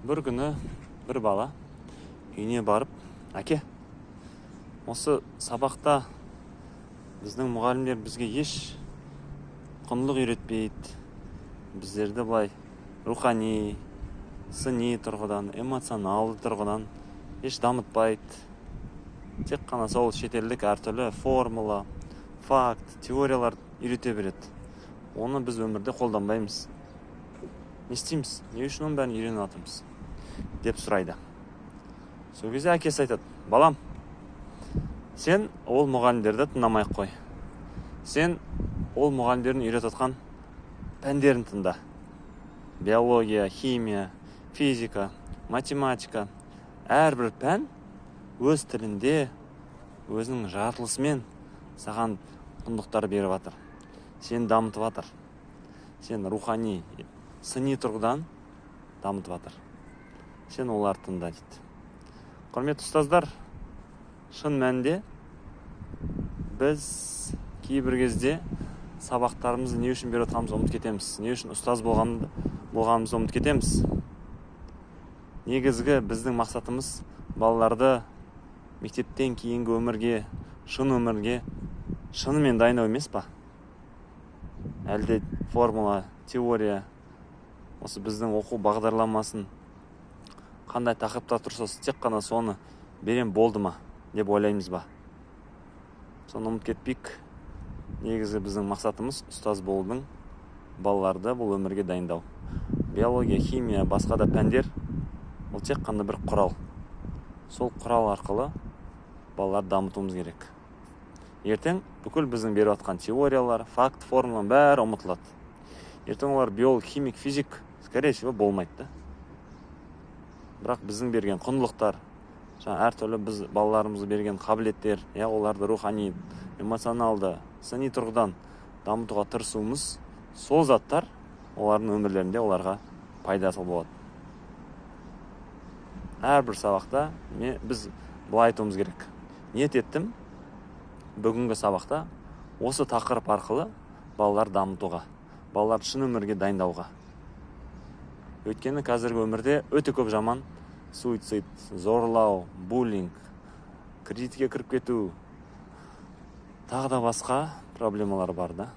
Бір күні бір бала үйіне барып, әке, осы сабақта біздің мұғалімдер бізге еш құндылық үйретпейді. Біздерді былай рухани, сыни тұрғыдан, эмоционалды тұрғыдан еш дамытпайды. Тек қана сол шетелдік әртүрлі формула, факт, теориялар үйрете береді. Оны біз өмірде қолданбаймыз. Не істейміз? Не үшін оның бәрін үйреніп жатырмыз? Деп сұрайды. Сол кезде әкесі айтады: балам, сен ол мұғалімдерді тыңдамай-ақ қой. Сен ол мұғалімдердің үйретіп жатқан пәндерін тыңда. Биология, химия, физика, математика. Әрбір пән өз тілінде, өзінің жаратылысымен саған құндылықтар беріп жатыр. Сен дамытып жатыр. Сен рухани, сыни тұрғыдан дамытып жатыр. Сен оларды тыңда дейді. Құрметті ұстаздар, шын мәнінде біз кейбір кезде сабақтарымызды не үшін беріп жатқанымызды ұмытып кетеміз. Не үшін ұстаз болғанымызды ұмытып кетеміз. Негізгі біздің мақсатымыз балаларды мектептен кейінгі өмірге, шын өмірге шынымен дайындау емес па? Әлде формула, теория, осы біздің оқу бағдарламасын қандай тақырыпта тұрса, тек қана соны берем болды ма деп ойлаймыз ба? Соны ұмытып кетпейік. Негізі біздің мақсатымыз ұстаз болудың, балаларды бұл өмірге дайындау. Биология, химия, басқа да пәндер ол тек қана бір құрал. Сол құрал арқылы балаларды дамытуымыз керек. Ертең бүкіл біздің беріп жатқан теориялар, факт, формуланың бәрі ұмытылады. Ертең олар биолог, химик, физик, скорее всего, болмайды. Бірақ біздің берген құндылықтар, әртүрлі біз балаларымызға берген қабілеттер, оларды рухани, эмоционалды, сыни тұрғыдан дамытуға тырысуымыз, сол заттар олардың өмірлерінде оларға пайдасы болады. Әрбір сабақта біз былай айтуымыз керек: ниет еттім бүгінгі сабақта осы тақырып арқылы балалар дамытуға, балаларды шын өмірге дайындауға. Өйткені қазіргі өмірде өте көп жаман суицид, зорлау, буллинг, кредитке кіріп кету, тағы да басқа проблемалар бар да.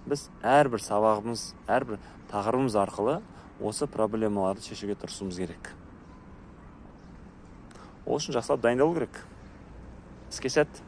Біз әрбір сабағымыз, әрбір тақырыбымыз арқылы осы проблемаларды шешуге тырысуымыз керек. Ол үшін жақсылап дайындалу керек. Іске сәт.